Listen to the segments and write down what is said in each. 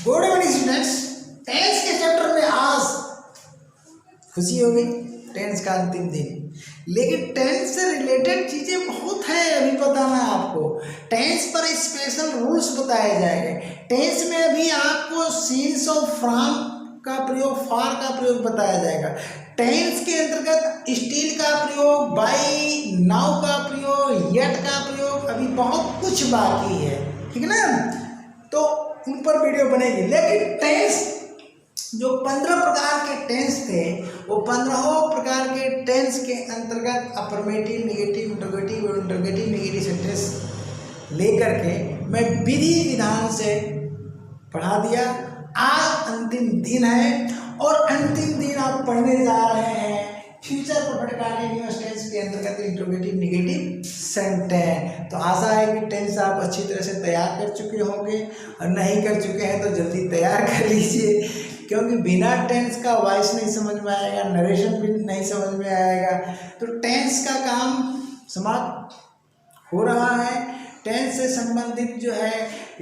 Good morning students. Tense के chapter में आज खुशी हो गई, टेंस का अंतिम दिन। लेकिन टेंस से रिलेटेड चीज़ें बहुत है, अभी बताना है आपको। टेंस पर स्पेशल रूल्स बताए जाएंगे। टेंस में अभी आपको सीन्स और फ्रॉम का प्रयोग, फॉर का प्रयोग बताया जाएगा। टेंस के अंतर्गत स्टिल का प्रयोग, बाई, नाउ का प्रयोग, येट का प्रयोग, अभी बहुत कुछ बाकी है, ठीक है ना। तो उन पर वीडियो बनेगी। लेकिन टेंस जो 15 प्रकार के टेंस थे, वो 15 प्रकार के टेंस के अंतर्गत अफर्मेटिव, नेगेटिव, इंटरोगेटिव और इंटरोगेटिव नेगेटिव सेंटेंस लेकर के मैं विधि विधान से पढ़ा दिया। आज अंतिम दिन है और अंतिम दिन आप पढ़ने जा रहे हैं फ्यूचर परफेक्ट कंटीन्यूअस टेंस के अंतर्गत इंटरोगेटिव नेगेटिव सेंटेंस। तो आशा है कि टेंस आप अच्छी तरह से तैयार कर चुके होंगे, और नहीं कर चुके हैं तो जल्दी तैयार कर लीजिए, क्योंकि बिना टेंस का वॉइस नहीं समझ में आएगा, नरेशन भी नहीं समझ में आएगा। तो टेंस का काम समाप्त हो रहा है। टेंस से संबंधित जो है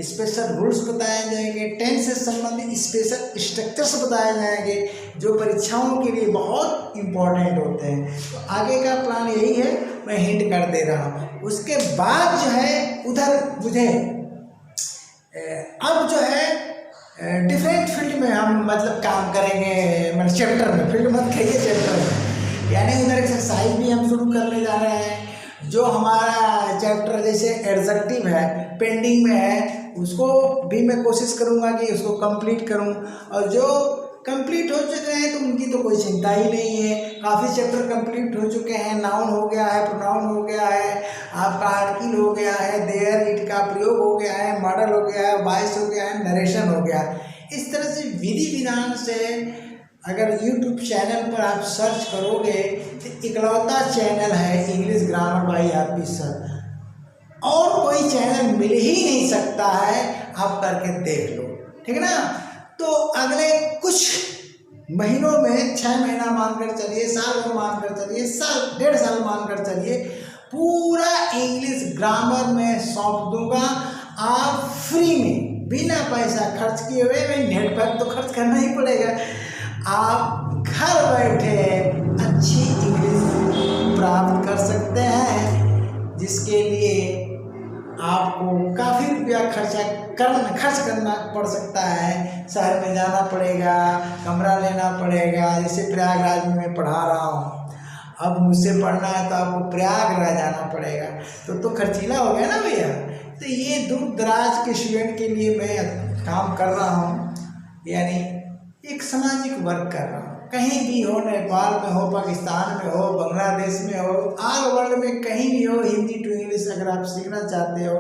स्पेशल रूल्स बताए जाएंगे, टेंस से संबंधित स्पेशल स्ट्रक्चर्स बताए जाएंगे जो परीक्षाओं के लिए बहुत इम्पोर्टेंट होते हैं। तो आगे का प्लान यही है, मैं हिंट कर दे रहा हूँ। उसके बाद जो है उधर मुझे अब जो है डिफरेंट फील्ड में हम मतलब काम करेंगे, मतलब चैप्टर में, फील्ड मत कहिए, चैप्टर में। यानी उधर एक्सरसाइज भी हम शुरू करने जा रहे हैं। जो हमारा चैप्टर जैसे एडजेक्टिव है, पेंडिंग में है, उसको भी मैं कोशिश करूँगा कि उसको कंप्लीट करूँ। और जो कंप्लीट हो चुके हैं तो उनकी तो कोई चिंता ही नहीं है। काफ़ी चैप्टर कंप्लीट हो चुके हैं। नाउन हो गया है, प्रोनाउन हो गया है, आपका आर्टिकल हो गया है, देयर, इट का प्रयोग हो गया है, मॉडल हो गया है, वॉइस हो गया है, नरेशन हो गया है। इस तरह से विधि विधान से अगर YouTube चैनल पर आप सर्च करोगे तो इकलौता चैनल है English grammar by RP sir, और कोई चैनल मिल ही नहीं सकता है। आप करके देख लो, ठीक है ना। तो अगले कुछ महीनों में, 6 महीना मानकर चलिए, साल भर मानकर चलिए, साल 1.5 साल मानकर चलिए, पूरा इंग्लिश ग्रामर में सौंप दूंगा। आप फ्री में, बिना पैसा खर्च किए हुए, मैं नेट पैक तो खर्च करना ही पड़ेगा, आप घर बैठे अच्छी इंग्लिश प्राप्त कर सकते हैं, जिसके लिए आपको काफ़ी रुपया खर्च करना पड़ सकता है। शहर में जाना पड़ेगा, कमरा लेना पड़ेगा। जैसे प्रयागराज में मैं पढ़ा रहा हूँ, अब मुझसे पढ़ना है तो आपको प्रयागराज जाना पड़ेगा, तो खर्चीला हो गया ना भैया। तो ये दूर दराज के स्टूडेंट के लिए मैं काम कर रहा हूँ, यानी एक सामाजिक वर्क कर रहा हूँ। कहीं भी हो, नेपाल में हो, पाकिस्तान में हो, बांग्लादेश में हो, ऑल वर्ल्ड में कहीं भी हो, हिंदी टू इंग्लिश अगर आप सीखना चाहते हो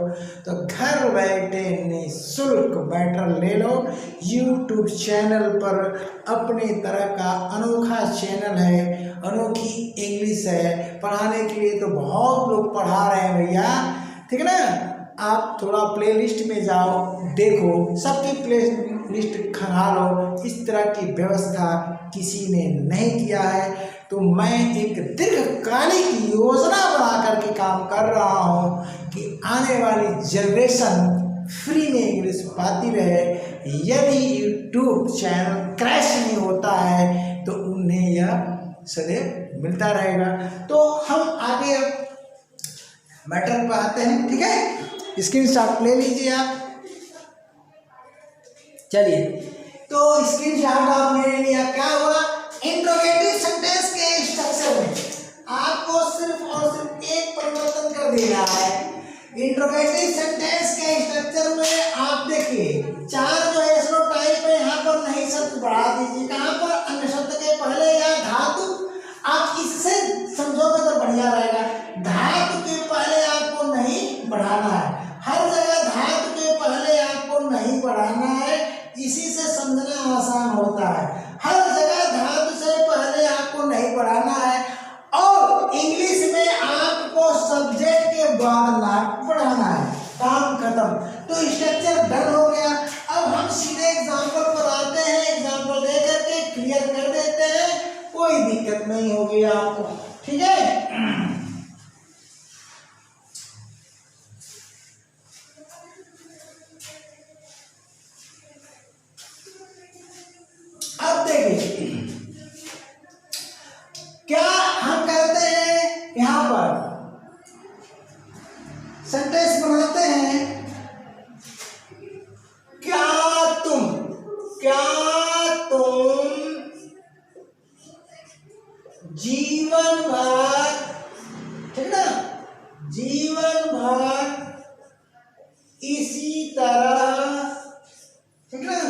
तो घर बैठे निःशुल्क मैटर ले लो। यूट्यूब चैनल पर अपने तरह का अनोखा चैनल है, अनोखी इंग्लिश है। पढ़ाने के लिए तो बहुत लोग पढ़ा रहे हैं भैया, ठीक है ना। आप थोड़ा प्लेलिस्ट में जाओ, देखो, सबकी प्ले लिस्ट खंगालो। इस तरह की व्यवस्था किसी ने नहीं किया है। तो मैं एक दीर्घकालिक योजना बना करके काम कर रहा हूँ कि आने वाली जनरेशन फ्री में इंग्लिश पाती रहे। यदि यूट्यूब चैनल क्रैश नहीं होता है तो उन्हें यह सदैव मिलता रहेगा। तो हम आगे मैटर पर आते हैं, ठीक है। स्क्रीनशॉट ले लीजिए आप। चलिए, तो स्क्रीनशॉट आपने लिया, क्या हुआ। इंट्रोगेटिव सेंटेंस के स्ट्रक्चर में आपको सिर्फ और सिर्फ एक परिवर्तन कर देना है। इंट्रोगेटिव सेंटेंस के स्ट्रक्चर में आप देखिए, 4 जो एसोटाइप है, यहाँ पर नहीं शब्द बढ़ा दीजिए। कहाँ पर? अन्य शब्द के पहले या धातु। आप इससे समझोगे तो बढ़िया रहेगा। धातु के पहले आपको नहीं बढ़ाना है, हर जगह धातु के पहले आपको नहीं बढ़ाना है। इसी से समझना आसान होता है। हर जगह धातु से पहले आपको नहीं बढ़ाना है, और इंग्लिश में आपको सब्जेक्ट के बाद नाम बढ़ाना है। काम खत्म। तो स्ट्रक्चर डन हो गया। अब हम सीधे एग्जाम्पल पर आते हैं, एग्जाम्पल दे करके क्लियर कर देते हैं, कोई दिक्कत नहीं होगी आपको, ठीक है। इसी तरह, ठीक ना।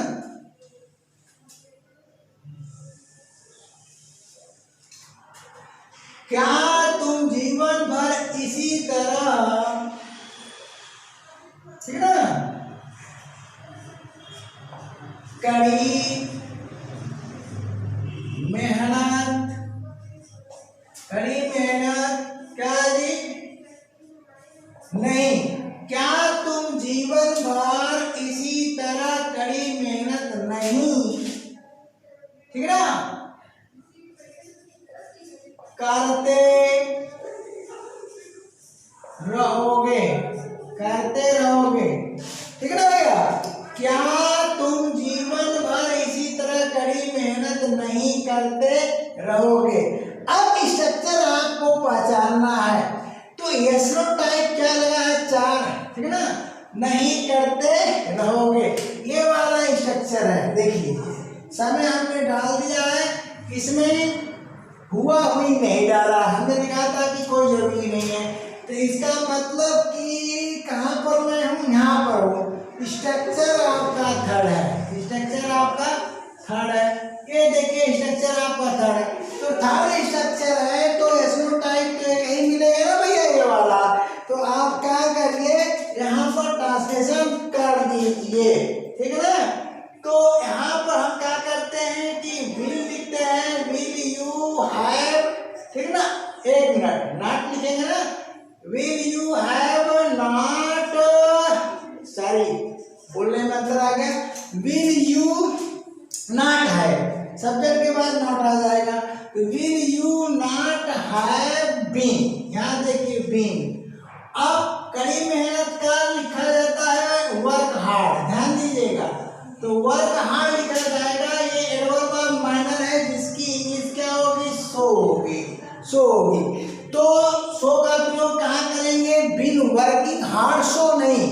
क्या तुम जीवन भर इसी तरह, ठीक ना, कड़ी मेहनत क्या जी, नहीं, क्या तुम जीवन भर इसी तरह कड़ी मेहनत नहीं, ठीक ना, करते रहोगे, ठीक है ना भैया। क्या तुम जीवन भर इसी तरह कड़ी मेहनत नहीं करते रहोगे। अब स्ट्रक्चर आपको पहचानना है, तो यस नो टाइप क्या लगा है, 4, ठीक है ना, नहीं करते रहोगे, ये वाला स्ट्रक्चर है। देखिए समय हमने डाल दिया है, इसमें हुआ हुई नहीं डाला, हमने लिखा था कि कोई जरूरी नहीं है, तो इसका मतलब कि कहाँ पर मैं हूँ, यहाँ पर हूँ। स्ट्रक्चर आपका थर्ड है, स्ट्रक्चर आपका थर्ड है, ये देखिए स्ट्रक्चर आपका थर्ड है, तो थर्ड स्ट्रक्चर है, तो एसनो टाइप तो यही मिलेगा ना भैया, ये वाला। तो आप क्या करिए, यहाँ पर ट्रांसलेशन कर दीजिए, ठीक है ना। तो यहाँ पर हम क्या करते हैं कि विल लिखते हैं, विल यू हैव, ठीक है ना, एक मिनट, नॉट लिखेंगे ना, will you have not, sorry बोलने में अंतर आ गया, विल यू नॉट है, सब्जेक्ट के बाद नॉट आ जाएगा, तो will you not have been, यहाँ देखिए बीन। अब कड़ी मेहनत का लिखा जाता है वर्क हार्ड, ध्यान दीजिएगा, तो वर्क हार्ड लिखा जाएगा, ये एडवर्ब माइनर है, जिसकी इंग्लिश क्या होगी, सो होगी, तो सो का प्रयोग कहाँ करेंगे, बिन वर्किंग हार्ड सो नहीं।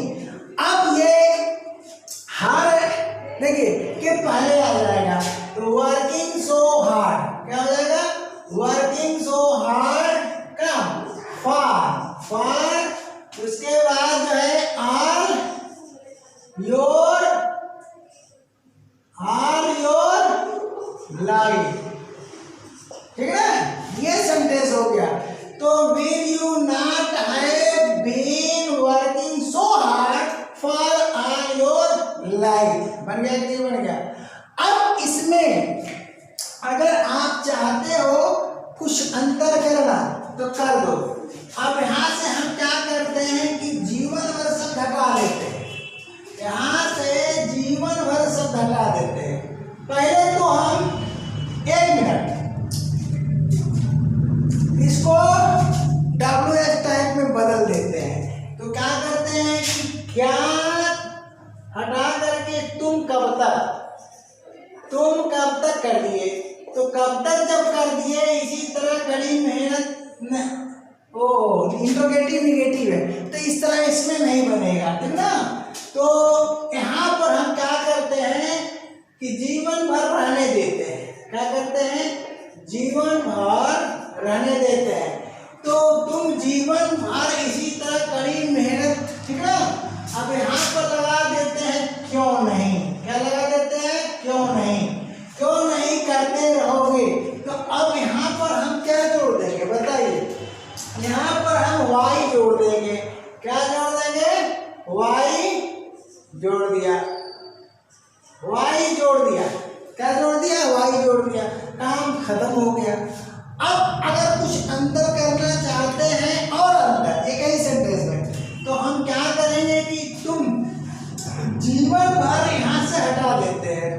अब ये हार्ड देखिए के पहले आ जाएगा, तो वर्किंग सो हार्ड क्या हो जाएगा, वर्किंग सो हार्ड का फॉर, उसके बाद जो है ऑल योर लाइफ, ठीक है ना, ये सेंटेंस हो गया। तो will you not have been working so hard for all your life, बन गया कि नहीं बन गया। अब इसमें अगर आप चाहते हो कुछ अंतर करना तो कर दो। अब यहाँ से हम क्या करते हैं कि जीवन भर शब्द हटा देते हैं, यहाँ से जीवन भर शब्द हटा देते हैं। पहले तो हम एक मिनट इसको WH टाइप में बदल देते हैं, तो क्या करते हैं कि क्या हटा करके तुम कब तक कर दिए, तो कब तक जब कर दिए, इसी तरह कड़ी मेहनत इंट्रोगेटिव निगेटिव है, तो इस तरह इसमें नहीं बनेगा, ठीक ना। तो यहाँ पर हम क्या करते हैं कि जीवन भर रहने देते हैं, क्या करते हैं, जीवन भर रहने देते हैं, तो तुम जीवन भर इसी तरह कड़ी मेहनत, ठीक ना। अब यहाँ पर लगा देते हैं क्यों नहीं, क्या लगा देते हैं, क्यों नहीं करते रहोगे। तो अब यहाँ पर हम क्या जोड़ देंगे बताइए, यहाँ पर हम वाई जोड़ देंगे, क्या जोड़ देंगे, वाई जोड़ दिया, क्या जोड़ दिया, वाई जोड़ दिया, काम खत्म हो गया। अब अगर कुछ अंतर करना चाहते हैं और अंतर एक ही सेंटेंस में, तो हम क्या करेंगे कि तुम जीवन भर यहाँ से हटा देते हैं,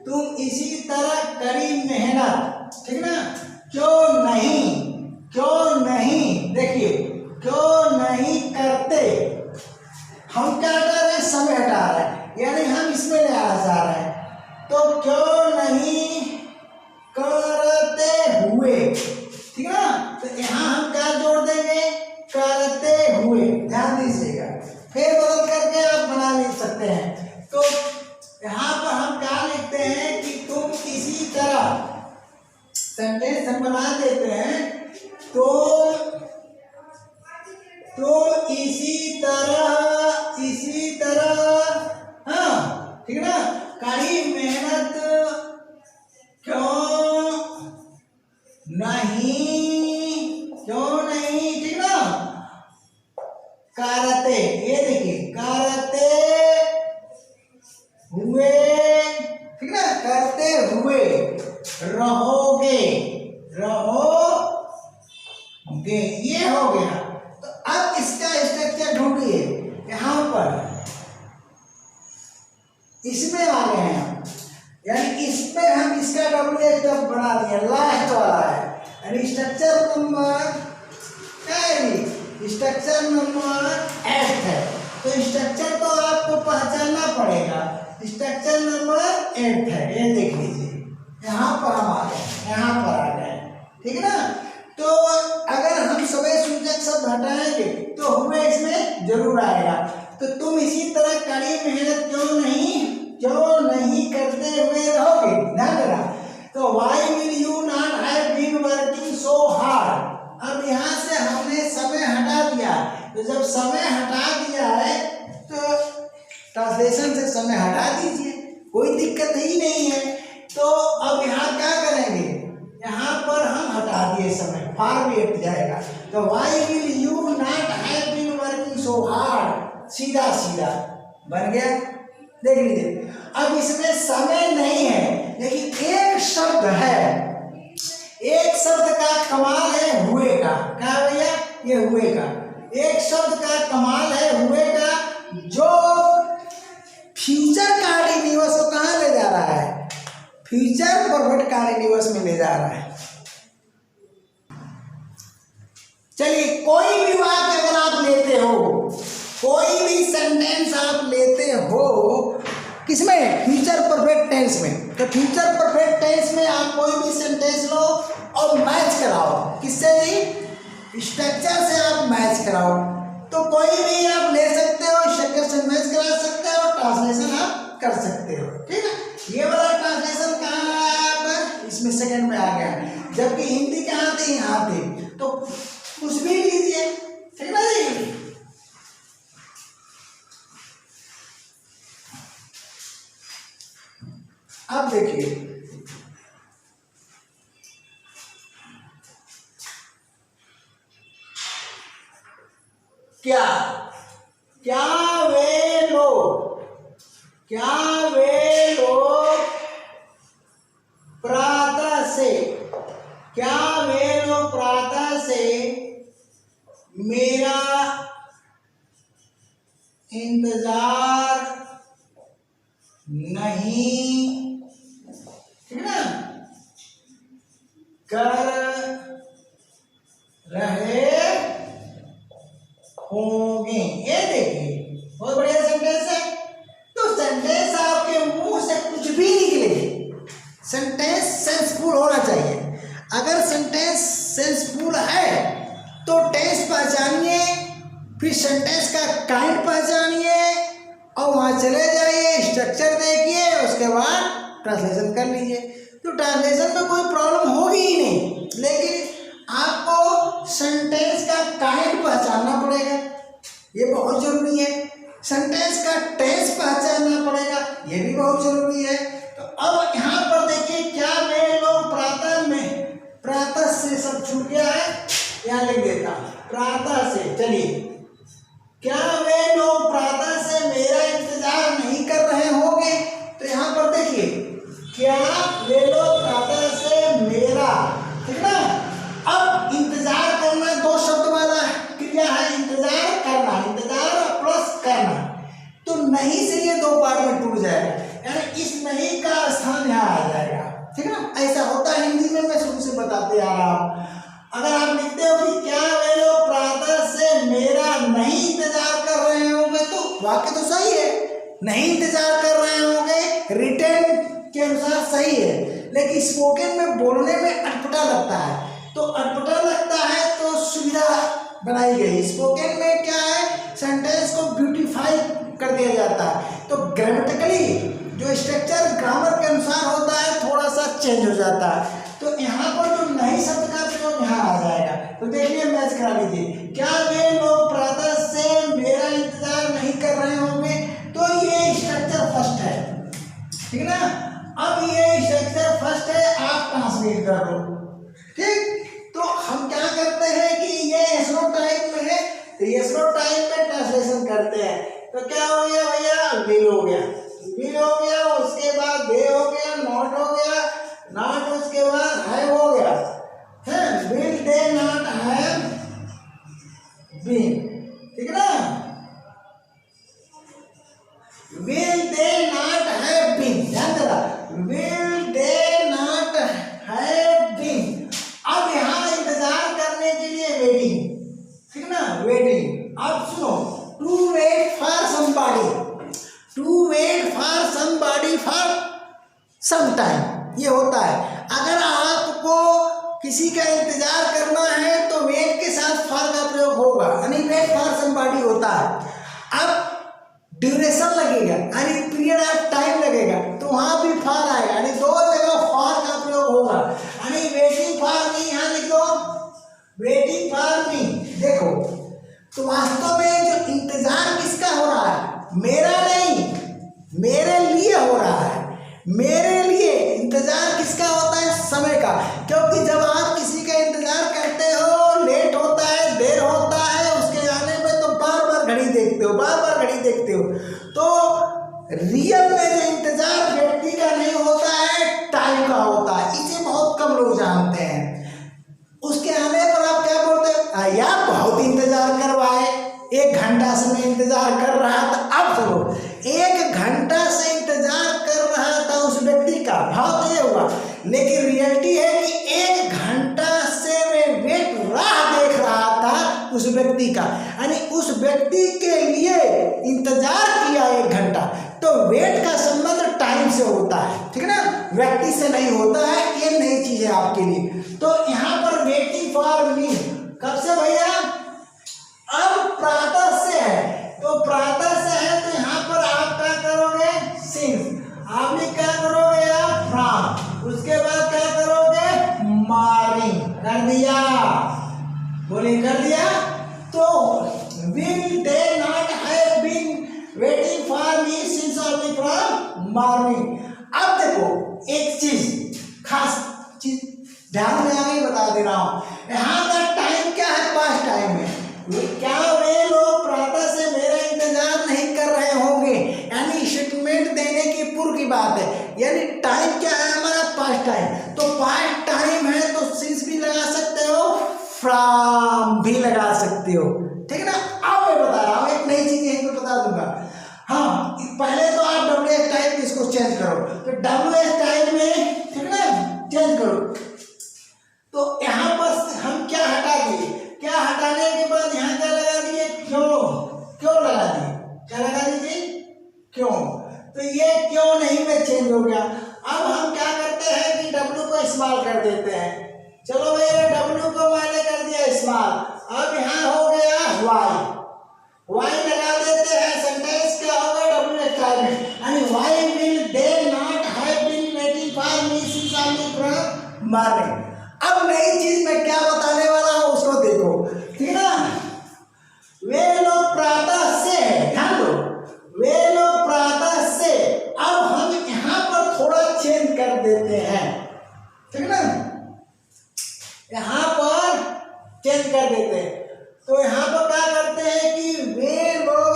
तुम इसी तरह कड़ी मेहनत, ठीक ना, क्यों नहीं, देखिए क्यों नहीं करते, हम क्या हटा रहे हैं, समय हटा रहे हैं, यानी हम इसमें ले आना चाह रहे हैं, तो क्यों नहीं करते हुए, ठीक है ना। तो यहाँ हम क्या जोड़ देंगे, करते हुए, ध्यान दीजिएगा, फिर बदल करके आप बना लिख सकते हैं। तो यहाँ पर हम क्या लिखते हैं कि तुम इसी तरह सेंटेंस हम बना देते हैं, तो तो इसी तरह हाँ ठीक है ना, कड़ी मेहनत क्यों नहीं ठीक ना, करते, ये देखिए करते हुए ठीक ना, करते हुए रहोगे, ये हो गया। तो अब इसका स्ट्रक्चर ढूंढिए, यहां पर इसमें आ गए हैं, यानी इसमें हम इसका डब्ल्यू बना दिए, लास्ट वाला है, यानी स्ट्रक्चर नंबर क्या है, स्ट्रक्चर नंबर 8 है। तो स्ट्रक्चर तो आपको पहचानना पड़ेगा, स्ट्रक्चर नंबर 8 है, ये देख लीजिए, यहाँ पर हम आ गए, यहाँ पर आ गए, ठीक है ना। तो अगर हम सभी सूचक शब्द हटाएंगे तो हुए इसमें जरूर आएगा। तो तुम इसी तरह कड़ी मेहनत क्यों नहीं करते हुए रहोगे, ध्यान देना। तो why will you not have been working so hard? अब यहाँ से हमने समय हटा दिया, तो जब समय हटा दिया है तो ट्रांसलेशन से समय हटा दीजिए, कोई दिक्कत ही नहीं है। तो अब यहाँ क्या करेंगे, यहाँ पर हम हटा दिए समय, फार भी हट जाएगा। तो why will you not have been working so hard, सीधा सीधा बन गया, देख लीजिए। अब इसमें समय नहीं है, लेकिन एक शब्द है, एक शब्द का कमाल है हुए का, क्या भैया, ये हुए का एक शब्द का कमाल है हुए का, जो फ्यूचर कंटीन्यूअस को कहाँ ले जा रहा है, फ्यूचर परफेक्ट कंटीन्यूअस में ले जा रहा है। चलिए कोई भी वाक्य अगर आप लेते हो, कोई भी सेंटेंस आप लेते हो किसमें, फ्यूचर परफेक्ट टेंस में, तो फ्यूचर परफेक्ट टेंस में आप कोई भी सेंटेंस लो और मैच कराओ, किससे जी, स्ट्रक्चर से आप मैच कराओ। तो कोई भी आप ले सकते हो, स्ट्रक्चर से मैच करा सकते हो, ट्रांसलेशन आप कर सकते हो, ठीक है। ये वाला ट्रांसलेशन कहाँ आया पर, इसमें सेकंड में आ गया, जबकि हिंदी कहाँ थे, यहाँ थे। तो कुछ भी लीजिए, ठीक है जी। अब देखिए, क्या वे लोग प्रातः से मेरा इंतजार नहीं, ठीक है ना, कर रहे होंगे। ये देखिए बहुत बढ़िया सेंटेंस है। तो सेंटेंस आपके मुंह से कुछ भी निकले, सेंटेंस सेंसफुल होना चाहिए। अगर सेंटेंस सेंसफुल है तो टेंस पहचानिए, फिर सेंटेंस का काइंड पहचानिए और वहाँ चले जाइए, स्ट्रक्चर देखिए, उसके बाद ट्रांसलेशन कर लीजिए। तो ट्रांसलेशन में कोई प्रॉब्लम होगी ही नहीं, लेकिन आपको सेंटेंस का काइंड पहचानना पड़ेगा, ये बहुत जरूरी है। सेंटेंस का टेंस पहचानना पड़ेगा, ये भी बहुत जरूरी है। तो अब यहाँ पर देखिए, क्या वे लोग प्रातः से सब छूट गया है, यहाँ लिख देता प्रातः से। चलिए, क्या वे लोग प्रातः से मेरा इंतजार नहीं कर रहे होंगे, तो यहाँ पर देखिए, क्या वे लोग प्रातः से मेरा, ठीक ना। अब इंतजार करना दो शब्द वाला क्रिया है, इंतजार करना, इंतजार प्लस करना। तो नहीं से ये दो पार्ट में टूट जाएगा, यानी इस नहीं का स्थान यहाँ आ जाएगा, ठीक है ना। ऐसा होता है हिंदी में, मैं शुरू से बताते आ रहा हूँ। अगर आप लिखते हो कि क्या वे लोग प्रातः से मेरा नहीं इंतजार कर रहे होंगे, तो वाक्य तो सही है, नहीं इंतजार कर रहे होंगे रिटर्न के अनुसार सही है, लेकिन स्पोकन में बोलने में अटपटा लगता है। तो अटपटा लगता है तो सुविधा बनाई गई। स्पोकन में क्या है, सेंटेंस को ब्यूटीफाई कर दिया जाता है। तो ग्रामेटिकली जो स्ट्रक्चर ग्रामर के अनुसार होता है थोड़ा सा चेंज हो जाता है। तो यहाँ पर जो नहीं शब्द का प्रयोग यहाँ आ जाएगा। तो देखिए, मैच करा लीजिए, क्या वे लोग कर लो। ठीक, तो हम क्या करते हैं कि ये एसनो टाइप में है तो एसनो टाइप में ट्रांसलेशन करते हैं। तो क्या हो गया भैया, विल हो गया, विल हो गया, उसके बाद दे हो गया, नॉट हो गया, नॉट उसके बाद हैव हो गया है, will they not have been, ठीक है ना, will they not have been, ध्यान देना, will they not have been. अब यहाँ इंतजार करने के लिए वेटिंग, ठीक ना, वेटिंग। अब सुनो, to wait for somebody, to wait for somebody for some time, ये होता है। अगर आपको किसी का इंतजार करना है तो वेट के साथ फॉर का प्रयोग होगा, यानी वेट फॉर समबॉडी होता है। अब ड्यूरेशन लगेगा यानी पीरियड ऑफ टाइम लगेगा तो वहां भी फॉर आएगा, यानी दो जगह फॉर का प्रयोग होगा, यानी वेटिंग फॉर मी, यहाँ लिख दो वेटिंग फॉर मी। देखो तो वास्तव में जो इंतजार किसका हो रहा है, मेरा नहीं, मेरे लिए हो रहा है, मेरे लिए इंतजार किसका होता है, समय का। क्योंकि जब आप किसी का इंतजार करते हो, लेट होता है, देर होता है उसके आने में, तो बार बार घड़ी देखते हो, बार बार घड़ी देखते हो। तो रियल में जो इंतजार व्यक्ति का नहीं होता है, टाइम का होता है, इसे बहुत कम लोग जानते हैं। उसके आने पर आप क्या बोलते हो, यार बहुत इंतजार करवाए, 1 घंटा से मैं इंतजार कर रहा था। अब सुनो, 1 घंटा से इंतजार कर रहा था उस व्यक्ति का भाव तो ये हुआ, लेकिन रियलिटी है कि 1 घंटा से मैं वेट राह देख रहा था उस व्यक्ति का, यानी उस व्यक्ति के लिए इंतजार किया 1 घंटा। तो वेट का संबंध टाइम से होता है, ठीक है ना, व्यक्ति से नहीं होता है। ये नई चीज है आपके लिए। तो यहाँ पर वेटिंग फॉर मी कब से भैया, अब प्रातः से है, तो प्रातः से है तो यहाँ पर आप क्या करोगे, सिंस, आपने क्या करोगे आप फ्रॉम, उसके बाद क्या करोगे मॉर्निंग, कर दिया, बोले कर दिया। तो will they not have been waiting for me since early from morning. अब देखो एक चीज, खास चीज ध्यान में आगे बता दे रहा हूं, यहाँ का टाइम क्या है, पास्ट टाइम है। क्या वे लोग प्रातः से मेरा इंतजार नहीं कर रहे होंगे, यानी स्टेटमेंट देने की पूर्व की बात है, यानी टाइम क्या है हमारा, पास्ट टाइम। तो पास्ट टाइम है तो सिंस भी लगा सकते हो, फ्रॉम भी लगा सकते हो, ठीक है ना। अब मैं बता रहा हूँ एक नई चीज यहीं पे बता दूंगा। हाँ, पहले तो आप WH टाइप इसको चेंज करो, तो WH टाइप में, ठीक है ना, चेंज करो। तो यहाँ पर हम क्या हटा दिए, क्या हटाने के बाद यहाँ क्या लगा दिए, क्यों, क्यों लगा दिए, क्या लगा दीजिए, क्यों। तो ये क्यों नहीं में चेंज हो गया। अब हम क्या करते हैं कि W को इस्तेमाल कर देते हैं। चलो भैया W को मैंने कर दिया इस्तेमाल। अब यहाँ हो गया वाई लगा देते हैं, सेंटेंस क्या होगा WH टाइप में, यानी why will they not have been waiting for me since early from morning. अब नई चीज मैं क्या बताने वाला हूं उसको देखो, ठीक है ना। वे लोग प्रातः से, ध्यान दो, वे लोग प्रातः से। अब हम यहां पर थोड़ा चेंज कर देते हैं, ठीक है ना, यहां पर चेंज कर देते हैं। तो यहां पर क्या करते हैं कि वे लोग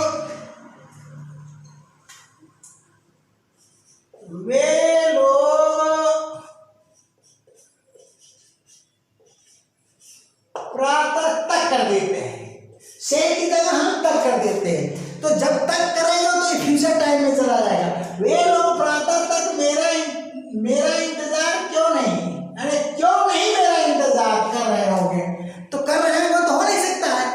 प्रातः तक कर देते हैं, से की जगह हम तक कर देते हैं। तो जब तक करेंगे तो फ्यूचर टाइम में चला जाएगा। वे लोग प्रातः तक मेरा इंतजार क्यों नहीं, अरे क्यों नहीं मेरा इंतजार कर रहे होंगे, तो कर रहे होंगे तो हो नहीं सकता है,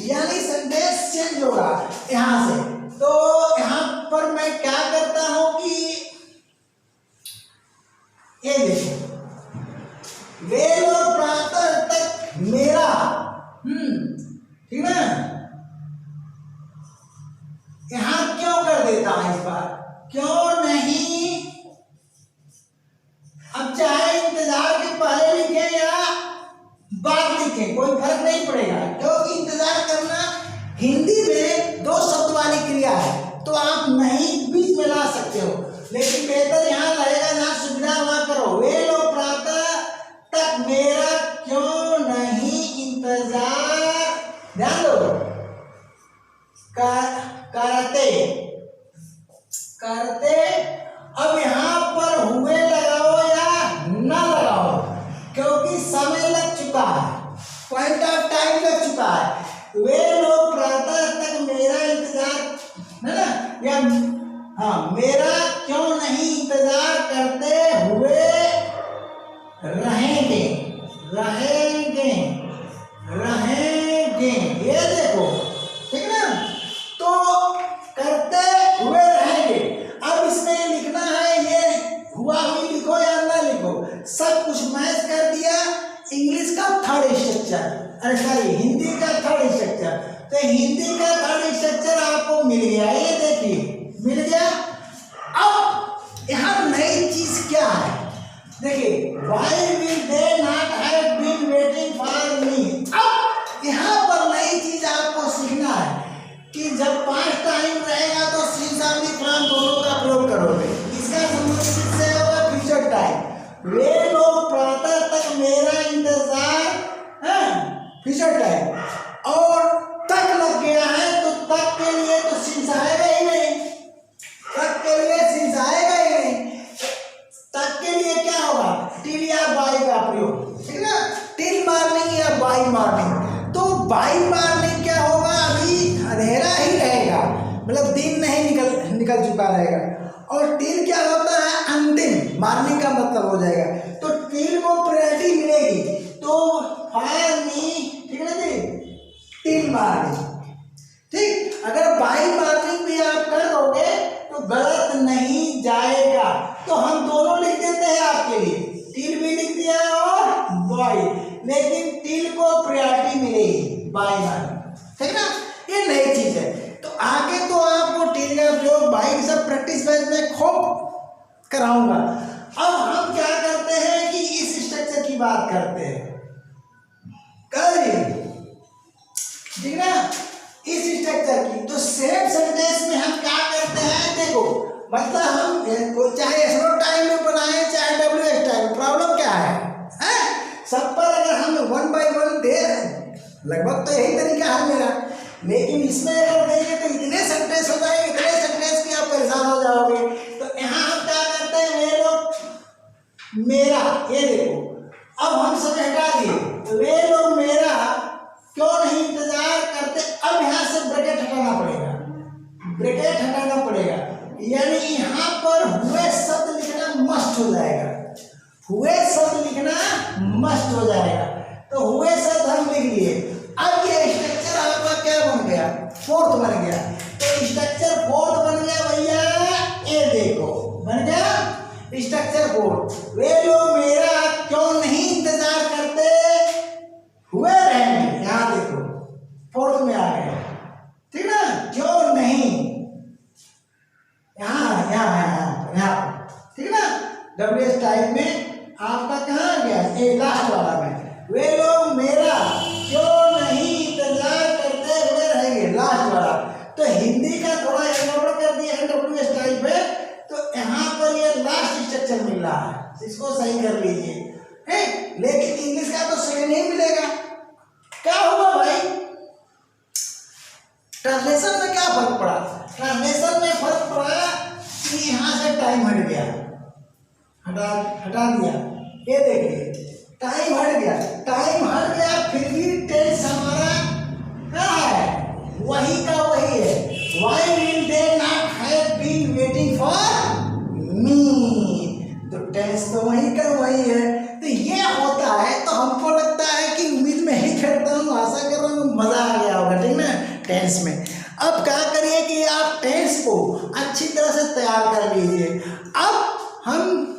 यानी संदेश चेंज होगा यहां से। तो यहां पर मैं क्या करता हूं कि ये देखो, वे लोग प्रातः तक मेरा, ठीक है, यहां क्यों कर देता है इस बार, क्यों नहीं। अब चाहे इंतजार के पहले लिखे या बाद लिखे कोई फर्क नहीं पड़ेगा, क्योंकि इंतजार करना हिंदी में 2 शब्द वाली क्रिया है, तो आप नहीं बीच में ला सकते हो, लेकिन बेहतर यहाँ रहेगा जहाँ सुविधा वहां करो। वे लोग प्रातः करते करते। अब यहाँ पर हुए लगाओ या ना लगाओ, क्योंकि समय लग चुका है, पॉइंट ऑफ टाइम लग चुका है। वे लोग प्रातः तक मेरा इंतजार, है ना, या हाँ, मेरा क्यों नहीं इंतजार करते हुए रहेंगे रहेंगे रहेंगे। ये देखो, ठीक ना, तो करते हुए रहेंगे। अब इसमें लिखना है, ये हुआ हुई लिखो या ना लिखो, सब कुछ मैच कर दिया। इंग्लिश का थर्ड स्ट्रक्चर, अरे सॉरी, हिंदी का थर्ड स्ट्रक्चर। तो हिंदी का थर्ड स्ट्रक्चर आपको मिल गया, ये देखिए मिल गया। अब यहाँ नई चीज क्या है, देखिए, why will they not have been waiting for me। अब यहाँ पर नई चीज आपको सीखना है कि जब पास्ट टाइम रहेगा तो since और from दोनों का प्रयोग करोगे। इसका संबंध किससे होगा, फ्यूचर टाइम। वे लोग प्रातः तक मेरा इंतजार, फ्यूचर टाइम, और तक लग गया है तो तक के लिए तो since आएगा ही नहीं, तक के लिए since आएगा ही नहीं। तक के लिए क्या होगा, टिल या बाई का प्रयोग, ठीक ना, टिल मॉर्निंग या बाई मॉर्निंग। तो बाई मॉर्निंग क्या होगा, अभी अंधेरा ही रहेगा, मतलब दिन नहीं निकल चुका रहेगा। और टिल क्या होता है, अंतिम, मॉर्निंग का मतलब हो जाएगा। तो टिल को प्रायोरिटी मिलेगी, तो फायर मी, ठीक है ना जी, टिल मॉर्निंग। ठीक, अगर बाई मॉर्निंग भी आप कर दोगे तो गलत नहीं जाएगा। तो हम दोनों लिख देते हैं आपके लिए, टिल भी लिख दिया और बाई, लेकिन टिल को प्रायोरिटी मिलेगी बाई मॉर्निंग, ठीक ना, ये नई चीज है। तो आगे तो आपको टिल का प्रयोग बाई के सब प्रैक्टिस बैच में खूब कराऊंगा। अब हम क्या करते हैं कि इस स्ट्रक्चर की बात करते हैं, ठीक ना, इस स्ट्रक्चर की। तो सेम सेंटेंस में हम क्या करते हैं, देखो, मतलब हम चाहे एसरो टाइम में बनाए चाहे डब्ल्यूएस टाइम, प्रॉब्लम क्या है, सब पर अगर हम 1 by 1 दे रहे हैं, लगभग तो यही तरीका है मेरा। लेकिन इसमें अगर देंगे तो इतने सेंटेंस हो जाएंगे, इतने सेंटेंस की आप परेशान हो जाओगे। तो यहाँ हम क्या करते हैं, वे लोग मेरा, ये देखो, अब हम सब हटा दिए, वे लोग मेरा क्यों नहीं इंतजार करते। अब यहाँ से ब्रैकेट हटाना पड़ेगा, ब्रैकेट हटाना पड़ेगा, यानी यहाँ पर हुए शब्द लिखना मस्ट हो जाएगा, हुए शब्द लिखना मस्ट हो जाएगा। तो हुए शब्द हम लिख लिए। अब ये स्ट्रक्चर आपका क्या बन गया, फोर्थ बन गया। तो स्ट्रक्चर फोर्थ बन गया भैया, ये देखो बन गया स्ट्रक्चर फोर्थ। वे लोग मेरा क्यों नहीं इंतजार करते हुए रहेंगे, यहाँ देखो फोर्थ में आ गए, ठीक ना, क्यों नहीं, यहाँ यहाँ यहाँ, ठीक ना, डब्ल्यूएस टाइप में आपका कहाँ आ गया, ए लास्ट वाला में, वे लोग मेरा क्यों नहीं इंतजार करते हुए रहेंगे, लास्ट वाला। तो हिंदी का थोड़ा गड़बड़ कर दिया है डब्ल्यूएस टाइप में, तो यहाँ पर ये लास्ट स्ट्रक्चर मिल रहा है, इसको सही कर लीजिए, है। लेकिन इंग्लिश का तो सही नहीं मिलेगा। क्या हुआ भाई, ट्रांसलेशन में क्या फर्क पड़ा, ट्रांसलेशन में फर्क पड़ा कि यहाँ से टाइम हट गया, हटा दिया, ये देखिए टाइम हट गया, टाइम हट गया, फिर भी टेंस हमारा क्या है, वही का वही है। Why will they not have been waiting for me, तो टेंस तो वही का वही है। तो ये होता है, तो हमको लगता है कि उम्मीद में ही करता हूँ, आशा कर रहा हूँ मजा आ गया होगा, ठीक ना, टेंस में। अब क्या करिए कि आप टेंस को अच्छी तरह से तैयार कर लीजिए। अब हम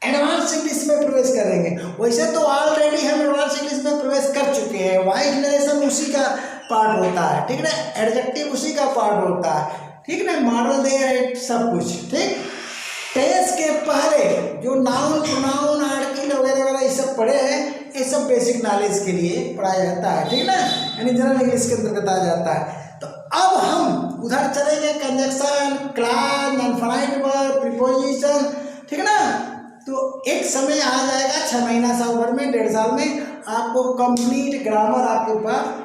एडवांस इंग्लिश में प्रवेश करेंगे। वैसे तो ऑलरेडी हम एडवांस इंग्लिश में प्रवेश कर चुके हैं, वाइज नरेशन उसी का पार्ट होता है, ठीक ना, एडजेक्टिव उसी का पार्ट होता है, ठीक ना, मॉडल दे सब कुछ, ठीक। टेंस के पहले जो नाउन प्रोनाउन आर्टिकल वगैरह वगैरह ये सब पढ़े हैं, ये सब बेसिक नॉलेज के लिए पढ़ाया जाता है, ठीक ना, यानी जनरल इंग्लिश के अंतर्गत आ जाता है। तो अब हम उधर चलेंगे, conjunction, class, infinite verb, preposition, ठीक ना। तो एक समय आ जाएगा 6 महीना साल भर में, 1.5 साल में आपको कंप्लीट ग्रामर आपके पास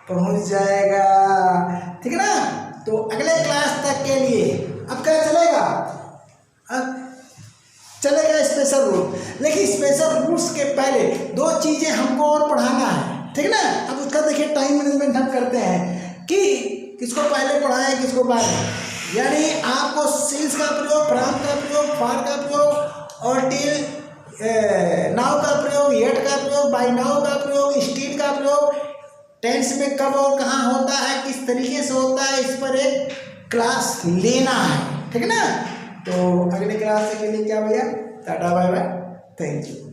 पहुंच जाएगा, ठीक है ना। अगले क्लास तक के लिए अब क्या चलेगा, अब चलेगा स्पेशल रूल। लेकिन स्पेशल रूल्स के पहले दो चीज़ें हमको और पढ़ाना है, ठीक ना। अब उसका देखिए टाइम मैनेजमेंट हम करते हैं कि किसको पहले पढ़ाएं किसको बाद में, यानी आपको सिंस का प्रयोग, फ्रॉम का प्रयोग, फॉर का प्रयोग और टिल नाउ का प्रयोग, येट का प्रयोग, बाय नाउ का प्रयोग, स्टिल का प्रयोग, टेंस में कब और कहाँ होता है, किस तरीके से होता है, इस पर एक क्लास लेना है, ठीक है ना। तो अगले क्लास के लिए क्या भैया, tata bye bye, thank you.